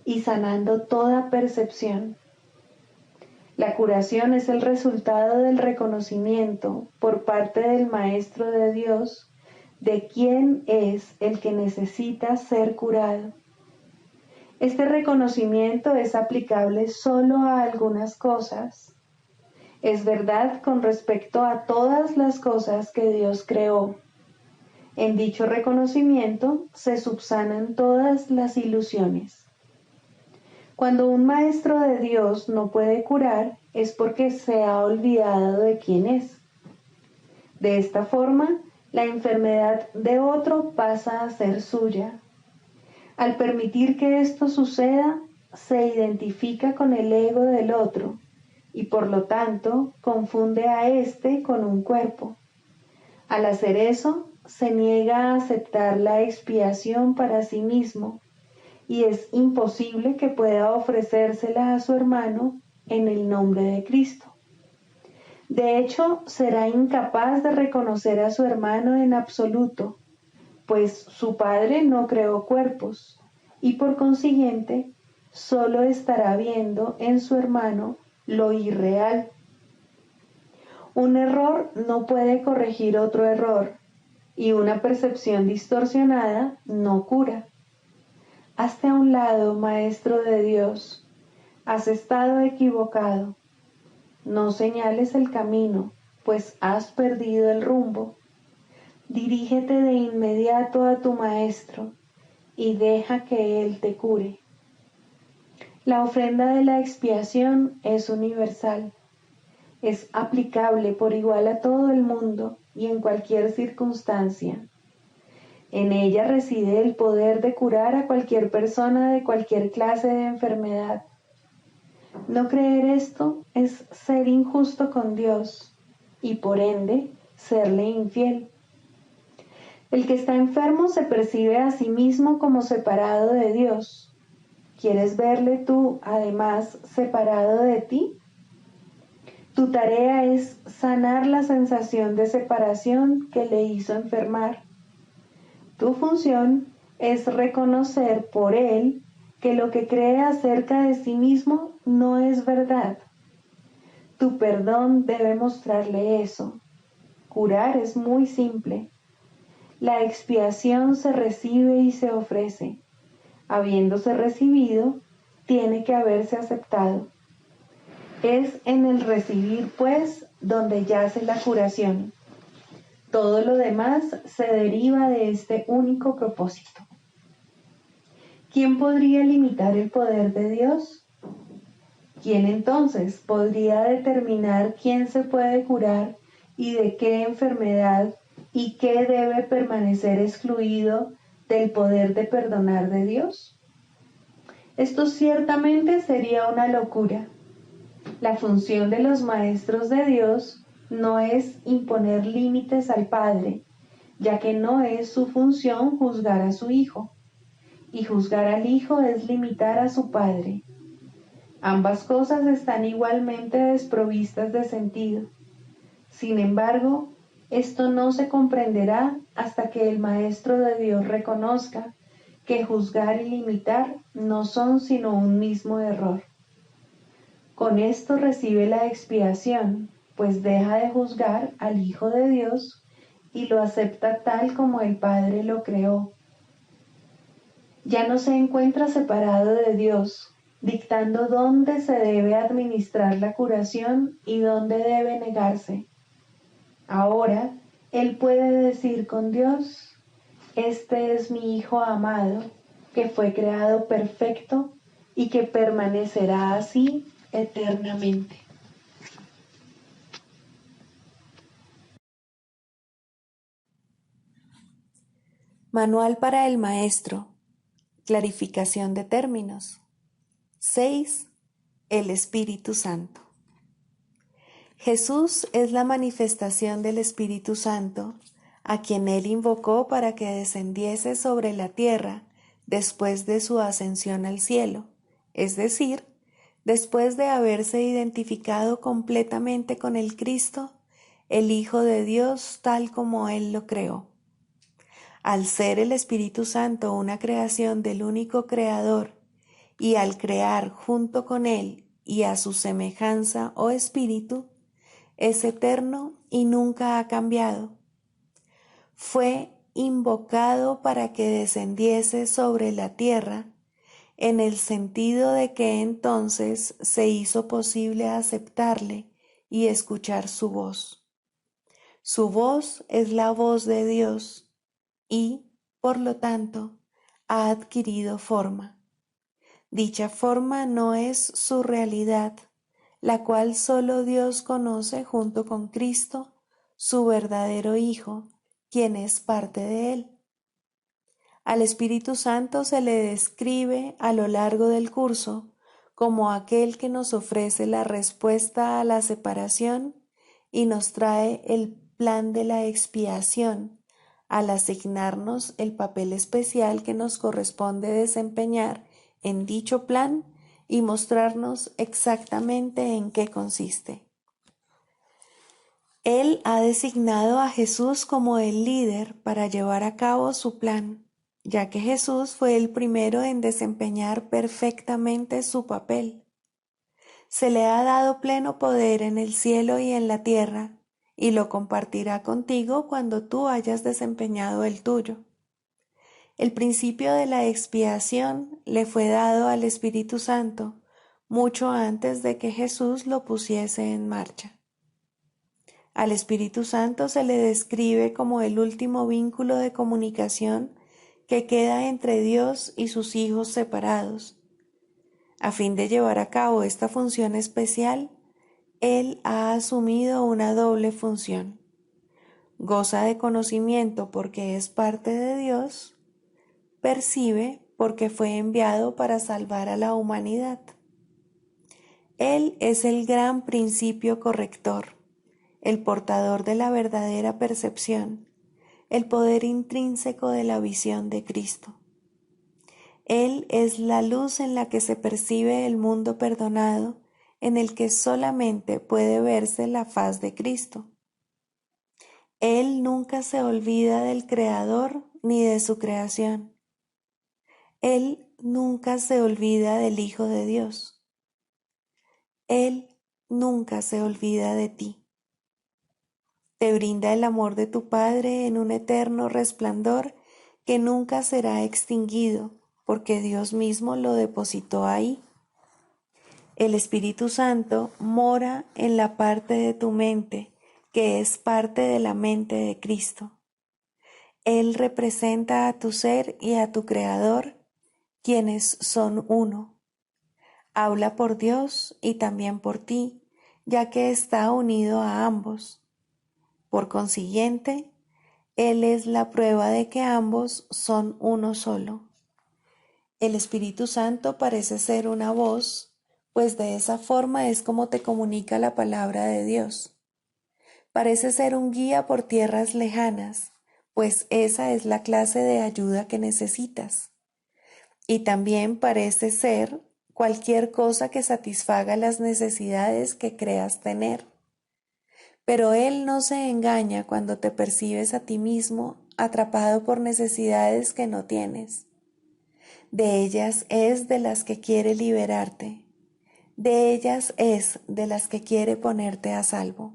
y sanando toda percepción. La curación es el resultado del reconocimiento por parte del Maestro de Dios de quién es el que necesita ser curado. Este reconocimiento es aplicable solo a algunas cosas. Es verdad con respecto a todas las cosas que Dios creó. En dicho reconocimiento se subsanan todas las ilusiones. Cuando un maestro de Dios no puede curar, es porque se ha olvidado de quién es. De esta forma, la enfermedad de otro pasa a ser suya. Al permitir que esto suceda, se identifica con el ego del otro y por lo tanto confunde a éste con un cuerpo. Al hacer eso, se niega a aceptar la expiación para sí mismo y es imposible que pueda ofrecérsela a su hermano en el nombre de Cristo. De hecho, será incapaz de reconocer a su hermano en absoluto, pues su Padre no creó cuerpos y por consiguiente solo estará viendo en su hermano lo irreal. Un error no puede corregir otro error y una percepción distorsionada no cura. Hazte a un lado, Maestro de Dios. Has estado equivocado. No señales el camino, pues has perdido el rumbo. Dirígete de inmediato a tu Maestro y deja que Él te cure. La ofrenda de la expiación es universal. Es aplicable por igual a todo el mundo y en cualquier circunstancia. En ella reside el poder de curar a cualquier persona de cualquier clase de enfermedad. No creer esto es ser injusto con Dios y por ende serle infiel. El que está enfermo se percibe a sí mismo como separado de Dios. ¿Quieres verle tú, además, separado de ti? Tu tarea es sanar la sensación de separación que le hizo enfermar. Tu función es reconocer por él que lo que cree acerca de sí mismo no es verdad. Tu perdón debe mostrarle eso. Curar es muy simple. La expiación se recibe y se ofrece. Habiéndose recibido, tiene que haberse aceptado. Es en el recibir, pues, donde yace la curación. Todo lo demás se deriva de este único propósito. ¿Quién podría limitar el poder de Dios? ¿Quién entonces podría determinar quién se puede curar y de qué enfermedad y qué debe permanecer excluido del poder de perdonar de Dios? Esto ciertamente sería una locura. La función de los maestros de Dios no es imponer límites al Padre, ya que no es su función juzgar a su Hijo, y juzgar al Hijo es limitar a su Padre. Ambas cosas están igualmente desprovistas de sentido. Sin embargo, esto no se comprenderá hasta que el Maestro de Dios reconozca que juzgar y limitar no son sino un mismo error. Con esto recibe la expiación, pues deja de juzgar al Hijo de Dios y lo acepta tal como el Padre lo creó. Ya no se encuentra separado de Dios, dictando dónde se debe administrar la curación y dónde debe negarse. Ahora, Él puede decir con Dios: este es mi Hijo amado, que fue creado perfecto y que permanecerá así eternamente. Manual para el maestro. Clarificación de términos. 6. El Espíritu Santo. Jesús es la manifestación del Espíritu Santo, a quien Él invocó para que descendiese sobre la tierra después de su ascensión al cielo, es decir, después de haberse identificado completamente con el Cristo, el Hijo de Dios tal como Él lo creó. Al ser el Espíritu Santo una creación del único Creador, y al crear junto con Él y a su semejanza o espíritu, es eterno y nunca ha cambiado. Fue invocado para que descendiese sobre la tierra, en el sentido de que entonces se hizo posible aceptarle y escuchar su voz. Su voz es la voz de Dios y, por lo tanto, ha adquirido forma. Dicha forma no es su realidad, la cual solo Dios conoce junto con Cristo, su verdadero Hijo, quien es parte de Él. Al Espíritu Santo se le describe a lo largo del curso como aquel que nos ofrece la respuesta a la separación y nos trae el plan de la expiación, al asignarnos el papel especial que nos corresponde desempeñar en dicho plan y mostrarnos exactamente en qué consiste. Él ha designado a Jesús como el líder para llevar a cabo su plan, ya que Jesús fue el primero en desempeñar perfectamente su papel. Se le ha dado pleno poder en el cielo y en la tierra, y lo compartirá contigo cuando tú hayas desempeñado el tuyo. El principio de la expiación le fue dado al Espíritu Santo mucho antes de que Jesús lo pusiese en marcha. Al Espíritu Santo se le describe como el último vínculo de comunicación que queda entre Dios y sus hijos separados. A fin de llevar a cabo esta función especial, Él ha asumido una doble función. Goza de conocimiento porque es parte de Dios, percibe porque fue enviado para salvar a la humanidad. Él es el gran principio corrector, el portador de la verdadera percepción, el poder intrínseco de la visión de Cristo. Él es la luz en la que se percibe el mundo perdonado, en el que solamente puede verse la faz de Cristo. Él nunca se olvida del Creador ni de su creación. Él nunca se olvida del Hijo de Dios. Él nunca se olvida de ti. Te brinda el amor de tu Padre en un eterno resplandor que nunca será extinguido, porque Dios mismo lo depositó ahí. El Espíritu Santo mora en la parte de tu mente, que es parte de la mente de Cristo. Él representa a tu ser y a tu Creador, quienes son uno. Habla por Dios y también por ti, ya que está unido a ambos. Por consiguiente, Él es la prueba de que ambos son uno solo. El Espíritu Santo parece ser una voz, pues de esa forma es como te comunica la palabra de Dios. Parece ser un guía por tierras lejanas, pues esa es la clase de ayuda que necesitas. Y también parece ser cualquier cosa que satisfaga las necesidades que creas tener. Pero Él no se engaña cuando te percibes a ti mismo atrapado por necesidades que no tienes. De ellas es de las que quiere liberarte. De ellas es de las que quiere ponerte a salvo.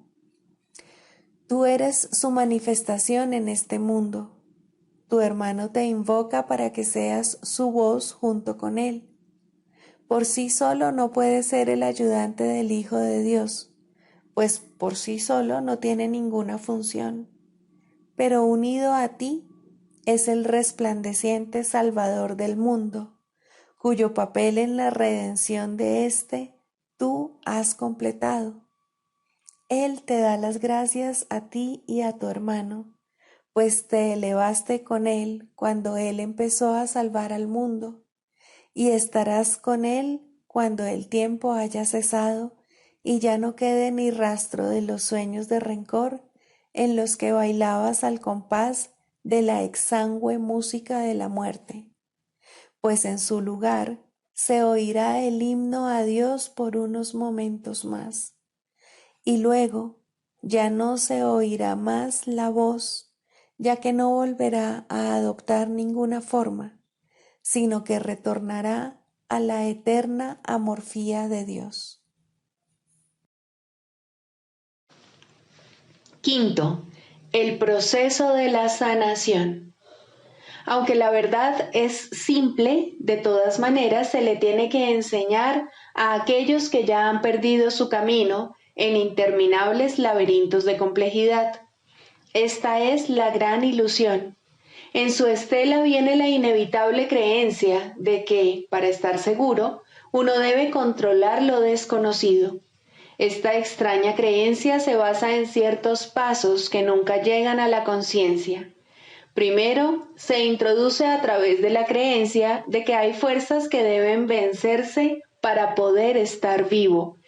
Tú eres su manifestación en este mundo. Tu hermano te invoca para que seas su voz junto con él. Por sí solo no puede ser el ayudante del Hijo de Dios, pues por sí solo no tiene ninguna función. Pero unido a ti es el resplandeciente Salvador del mundo, cuyo papel en la redención de éste tú has completado. Él te da las gracias a ti y a tu hermano, pues te elevaste con él cuando él empezó a salvar al mundo, y estarás con él cuando el tiempo haya cesado y ya no quede ni rastro de los sueños de rencor en los que bailabas al compás de la exangüe música de la muerte, pues en su lugar se oirá el himno a Dios por unos momentos más, y luego ya no se oirá más la voz, ya que no volverá a adoptar ninguna forma, sino que retornará a la eterna amorfía de Dios. Quinto, el proceso de la sanación. Aunque la verdad es simple, de todas maneras se le tiene que enseñar a aquellos que ya han perdido su camino en interminables laberintos de complejidad. Esta es la gran ilusión. En su estela viene la inevitable creencia de que, para estar seguro, uno debe controlar lo desconocido. Esta extraña creencia se basa en ciertos pasos que nunca llegan a la conciencia. Primero, se introduce a través de la creencia de que hay fuerzas que deben vencerse para poder estar vivo.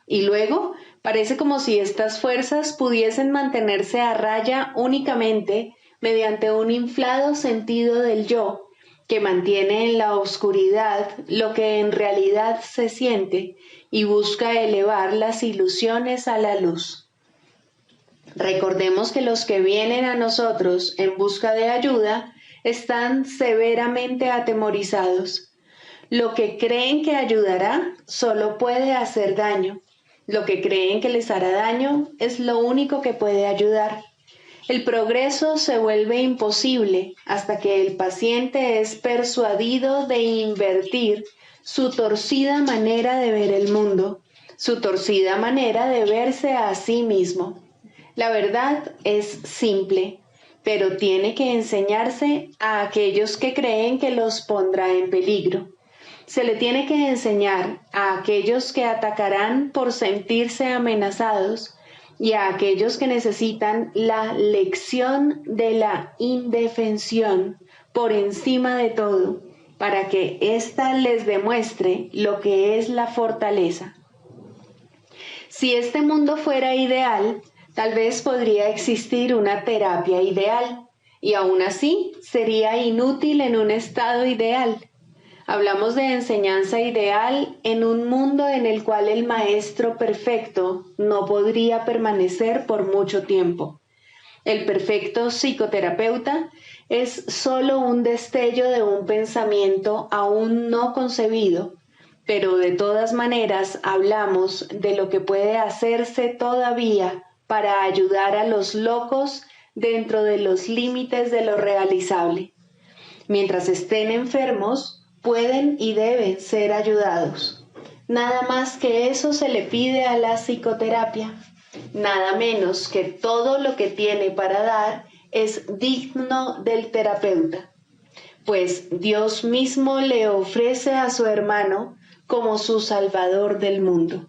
Y luego, parece como si estas fuerzas pudiesen mantenerse a raya únicamente mediante un inflado sentido del yo, que mantiene en la oscuridad lo que en realidad se siente y busca elevar las ilusiones a la luz. Recordemos que los que vienen a nosotros en busca de ayuda están severamente atemorizados. Lo que creen que ayudará solo puede hacer daño. Lo que creen que les hará daño es lo único que puede ayudar. El progreso se vuelve imposible hasta que el paciente es persuadido de invertir su torcida manera de ver el mundo, su torcida manera de verse a sí mismo. La verdad es simple, pero tiene que enseñarse a aquellos que creen que los pondrá en peligro. Se le tiene que enseñar a aquellos que atacarán por sentirse amenazados y a aquellos que necesitan la lección de la indefensión por encima de todo, para que ésta les demuestre lo que es la fortaleza. Si este mundo fuera ideal, tal vez podría existir una terapia ideal, y aún así sería inútil en un estado ideal. Hablamos de enseñanza ideal en un mundo en el cual el maestro perfecto no podría permanecer por mucho tiempo. El perfecto psicoterapeuta es solo un destello de un pensamiento aún no concebido, pero de todas maneras hablamos de lo que puede hacerse todavía para ayudar a los locos dentro de los límites de lo realizable. Mientras estén enfermos, pueden y deben ser ayudados. Nada más que eso se le pide a la psicoterapia. Nada menos que todo lo que tiene para dar es digno del terapeuta, pues Dios mismo le ofrece a su hermano como su Salvador del mundo.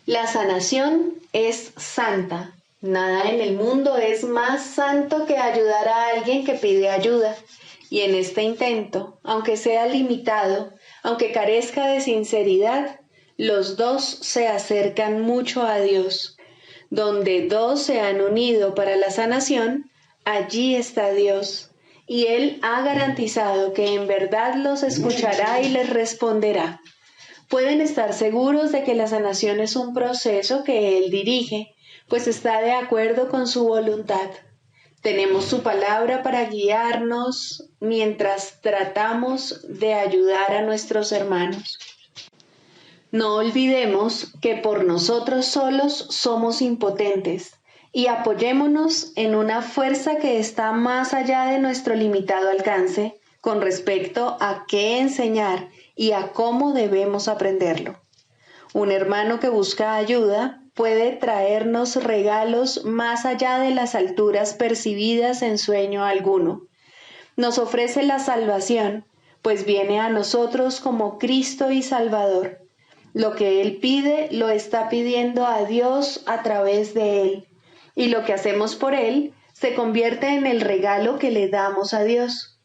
La sanación es santa. Nada en el mundo es más santo que ayudar a alguien que pide ayuda. Y en este intento, aunque sea limitado, aunque carezca de sinceridad, los dos se acercan mucho a Dios. Donde dos se han unido para la sanación, allí está Dios. Y Él ha garantizado que en verdad los escuchará y les responderá. Pueden estar seguros de que la sanación es un proceso que Él dirige, pues está de acuerdo con su voluntad. Tenemos su palabra para guiarnos mientras tratamos de ayudar a nuestros hermanos. No olvidemos que por nosotros solos somos impotentes y apoyémonos en una fuerza que está más allá de nuestro limitado alcance con respecto a qué enseñar y a cómo debemos aprenderlo. Un hermano que busca ayuda puede traernos regalos más allá de las alturas percibidas en sueño alguno. Nos ofrece la salvación, pues viene a nosotros como Cristo y Salvador. Lo que Él pide lo está pidiendo a Dios a través de Él, y lo que hacemos por Él se convierte en el regalo que le damos a Dios.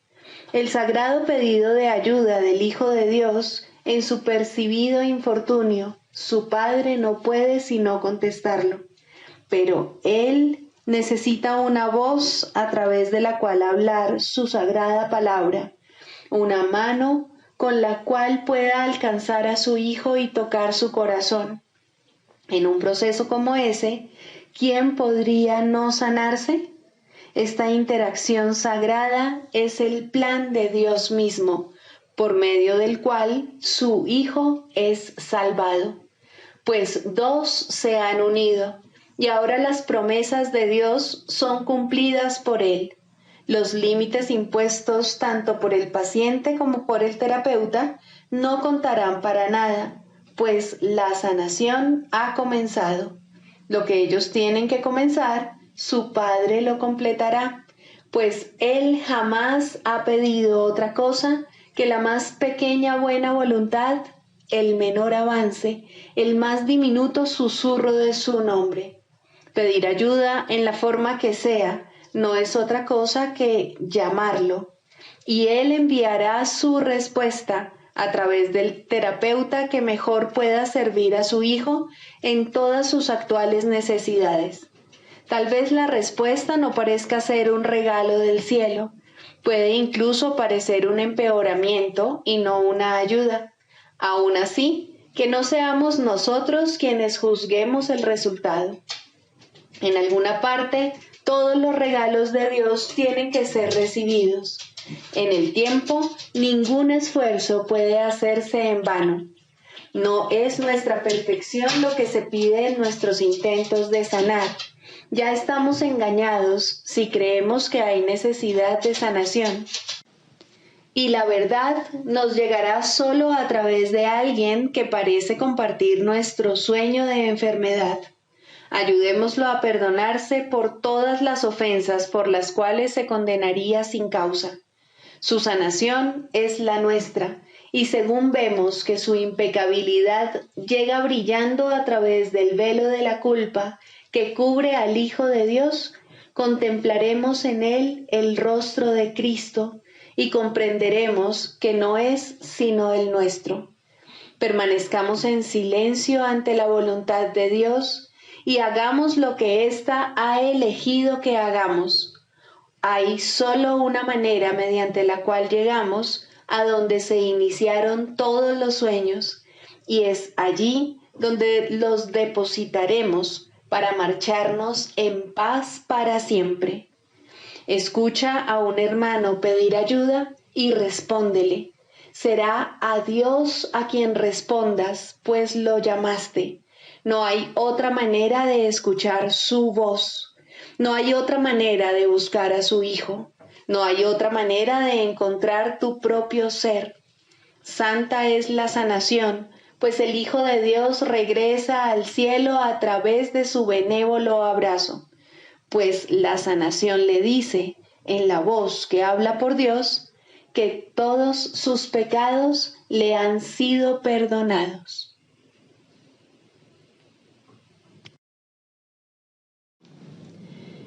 El sagrado pedido de ayuda del Hijo de Dios en su percibido infortunio, su Padre no puede sino contestarlo, pero Él necesita una voz a través de la cual hablar su sagrada palabra, una mano con la cual pueda alcanzar a su Hijo y tocar su corazón. En un proceso como ese, ¿quién podría no sanarse? Esta interacción sagrada es el plan de Dios mismo, por medio del cual su Hijo es salvado. Pues dos se han unido, y ahora las promesas de Dios son cumplidas por Él. Los límites impuestos tanto por el paciente como por el terapeuta no contarán para nada, pues la sanación ha comenzado. Lo que ellos tienen que comenzar, su Padre lo completará, pues Él jamás ha pedido otra cosa que la más pequeña buena voluntad, el menor avance, el más diminuto susurro de su nombre. Pedir ayuda en la forma que sea no es otra cosa que llamarlo, y Él enviará su respuesta a través del terapeuta que mejor pueda servir a su hijo en todas sus actuales necesidades. Tal vez la respuesta no parezca ser un regalo del cielo, puede incluso parecer un empeoramiento y no una ayuda. Aún así, que no seamos nosotros quienes juzguemos el resultado. En alguna parte, todos los regalos de Dios tienen que ser recibidos. En el tiempo, ningún esfuerzo puede hacerse en vano. No es nuestra perfección lo que se pide en nuestros intentos de sanar. Ya estamos engañados si creemos que hay necesidad de sanación. Y la verdad nos llegará solo a través de alguien que parece compartir nuestro sueño de enfermedad. Ayudémoslo a perdonarse por todas las ofensas por las cuales se condenaría sin causa. Su sanación es la nuestra, y según vemos que su impecabilidad llega brillando a través del velo de la culpa que cubre al Hijo de Dios, contemplaremos en él el rostro de Cristo y comprenderemos que no es sino el nuestro. Permanezcamos en silencio ante la voluntad de Dios y hagamos lo que ésta ha elegido que hagamos. Hay solo una manera mediante la cual llegamos a donde se iniciaron todos los sueños, y es allí donde los depositaremos para marcharnos en paz para siempre. Escucha a un hermano pedir ayuda y respóndele. Será a Dios a quien respondas, pues lo llamaste. No hay otra manera de escuchar su voz. No hay otra manera de buscar a su Hijo. No hay otra manera de encontrar tu propio ser. Santa es la sanación, pues el Hijo de Dios regresa al cielo a través de su benévolo abrazo, pues la sanación le dice, en la voz que habla por Dios, que todos sus pecados le han sido perdonados.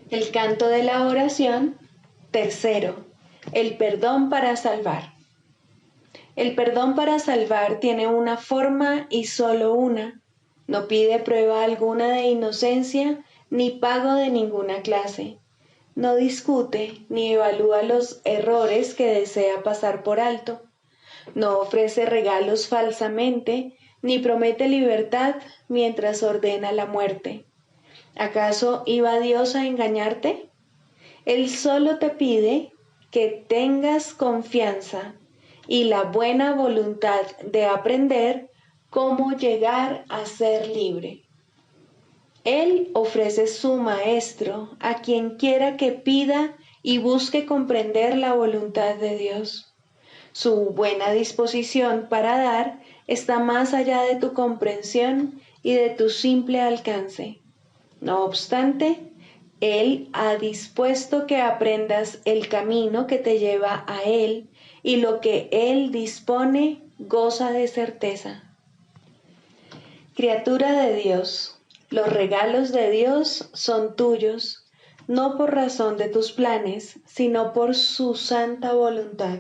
El canto de la oración, tercero, el perdón para salvar. El perdón para salvar tiene una forma y solo una. No pide prueba alguna de inocencia ni pago de ninguna clase. No discute ni evalúa los errores que desea pasar por alto. No ofrece regalos falsamente ni promete libertad mientras ordena la muerte. ¿Acaso iba Dios a engañarte? Él solo te pide que tengas confianza y la buena voluntad de aprender cómo llegar a ser libre. Él ofrece su maestro a quien quiera que pida y busque comprender la voluntad de Dios. Su buena disposición para dar está más allá de tu comprensión y de tu simple alcance. No obstante, Él ha dispuesto que aprendas el camino que te lleva a Él, y lo que Él dispone goza de certeza. Criatura de Dios, los regalos de Dios son tuyos, no por razón de tus planes, sino por su santa voluntad.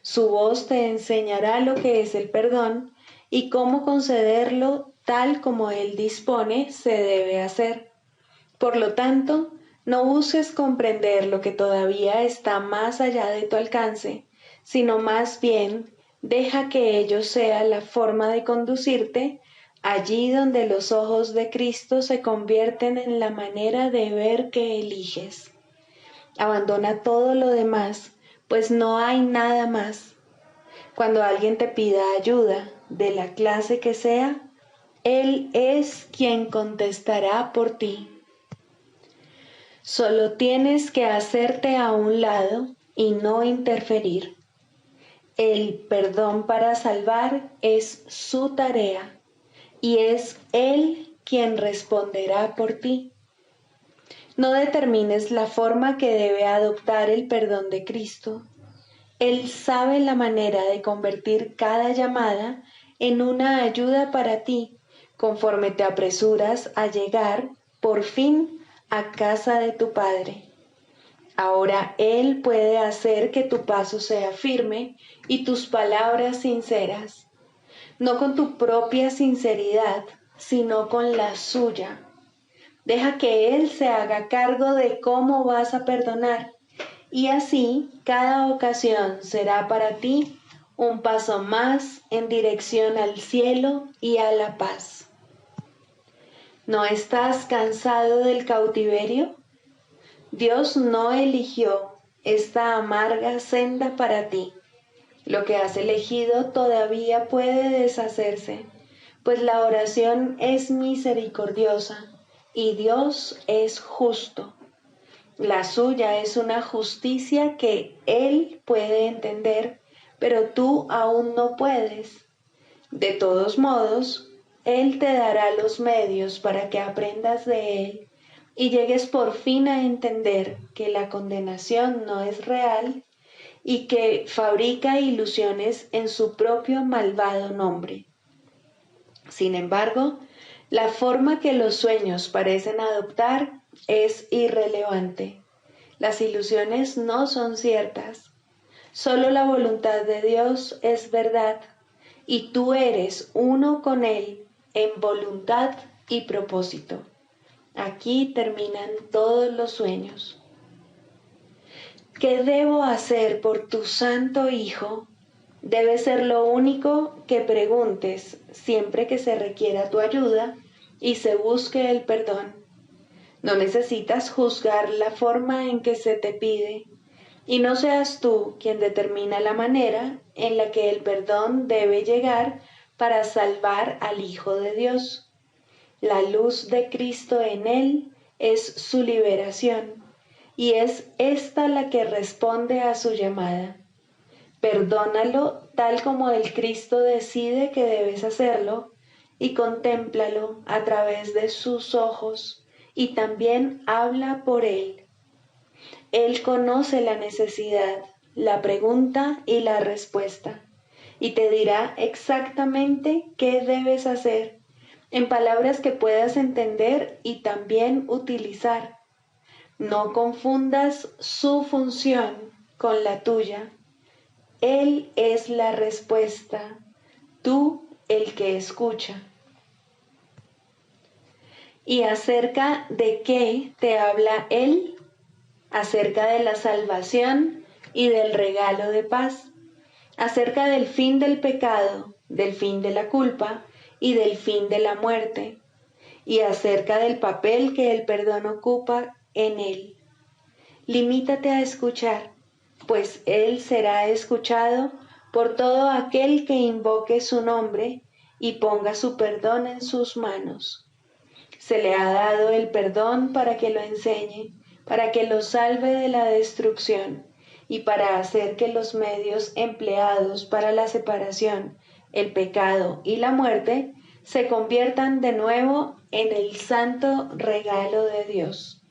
Su voz te enseñará lo que es el perdón y cómo concederlo tal como Él dispone se debe hacer. Por lo tanto, no busques comprender lo que todavía está más allá de tu alcance, sino más bien deja que ello sea la forma de conducirte allí donde los ojos de Cristo se convierten en la manera de ver que eliges. Abandona todo lo demás, pues no hay nada más. Cuando alguien te pida ayuda, de la clase que sea, Él es quien contestará por ti. Solo tienes que hacerte a un lado y no interferir. El perdón para salvar es su tarea y es Él quien responderá por ti. No determines la forma que debe adoptar el perdón de Cristo. Él sabe la manera de convertir cada llamada en una ayuda para ti, conforme te apresuras a llegar, por fin, a casa de tu Padre. Ahora Él puede hacer que tu paso sea firme y tus palabras sinceras, no con tu propia sinceridad, sino con la suya. Deja que Él se haga cargo de cómo vas a perdonar, y así cada ocasión será para ti un paso más en dirección al cielo y a la paz. ¿No estás cansado del cautiverio? Dios no eligió esta amarga senda para ti. Lo que has elegido todavía puede deshacerse, pues la oración es misericordiosa y Dios es justo. La suya es una justicia que Él puede entender, pero tú aún no puedes. De todos modos, Él te dará los medios para que aprendas de Él y llegues por fin a entender que la condenación no es real y que fabrica ilusiones en su propio malvado nombre. Sin embargo, la forma que los sueños parecen adoptar es irrelevante. Las ilusiones no son ciertas. Solo la voluntad de Dios es verdad y tú eres uno con Él en voluntad y propósito. Aquí terminan todos los sueños. ¿Qué debo hacer por tu Santo Hijo? Debe ser lo único que preguntes siempre que se requiera tu ayuda y se busque el perdón. No necesitas juzgar la forma en que se te pide, y no seas tú quien determina la manera en la que el perdón debe llegar para salvar al Hijo de Dios. La luz de Cristo en él es su liberación y es esta la que responde a su llamada. Perdónalo tal como el Cristo decide que debes hacerlo y contémplalo a través de sus ojos y también habla por él. Él conoce la necesidad, la pregunta y la respuesta y te dirá exactamente qué debes hacer en palabras que puedas entender y también utilizar. No confundas su función con la tuya. Él es la respuesta, tú el que escucha. ¿Y acerca de qué te habla Él? Acerca de la salvación y del regalo de paz, acerca del fin del pecado, del fin de la culpa y del fin de la muerte, y acerca del papel que el perdón ocupa en Él. Limítate a escuchar, pues Él será escuchado por todo aquel que invoque su nombre y ponga su perdón en sus manos. Se le ha dado el perdón para que lo enseñe, para que lo salve de la destrucción y para hacer que los medios empleados para la separación, el pecado y la muerte se conviertan de nuevo en el santo regalo de Dios.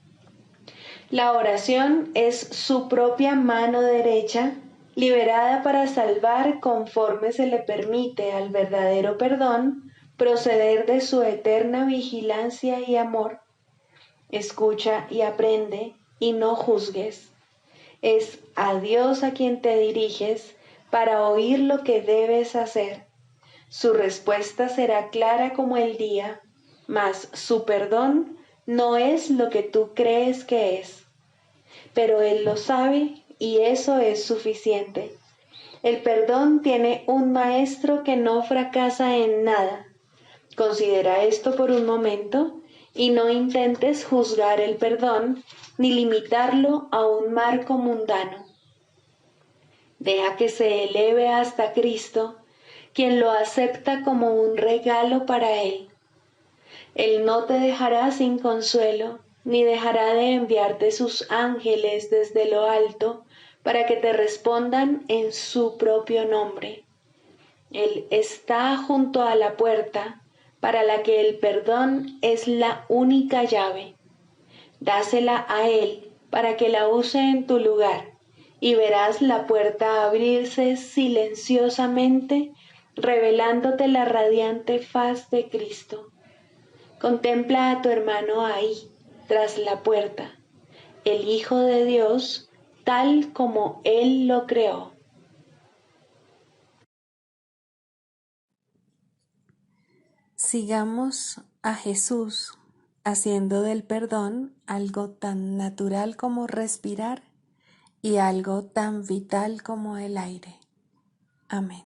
La oración es su propia mano derecha, liberada para salvar conforme se le permite al verdadero perdón proceder de su eterna vigilancia y amor. Escucha y aprende y no juzgues. Es a Dios a quien te diriges para oír lo que debes hacer. Su respuesta será clara como el día, mas su perdón no es lo que tú crees que es. Pero Él lo sabe y eso es suficiente. El perdón tiene un maestro que no fracasa en nada. Considera esto por un momento y no intentes juzgar el perdón ni limitarlo a un marco mundano. Deja que se eleve hasta Cristo, quien lo acepta como un regalo para Él. Él no te dejará sin consuelo, ni dejará de enviarte sus ángeles desde lo alto para que te respondan en su propio nombre. Él está junto a la puerta, para la que el perdón es la única llave. Dásela a Él para que la use en tu lugar, y verás la puerta abrirse silenciosamente, revelándote la radiante faz de Cristo. Contempla a tu hermano ahí, tras la puerta, el Hijo de Dios, tal como Él lo creó. Sigamos a Jesús haciendo del perdón algo tan natural como respirar y algo tan vital como el aire. Amén.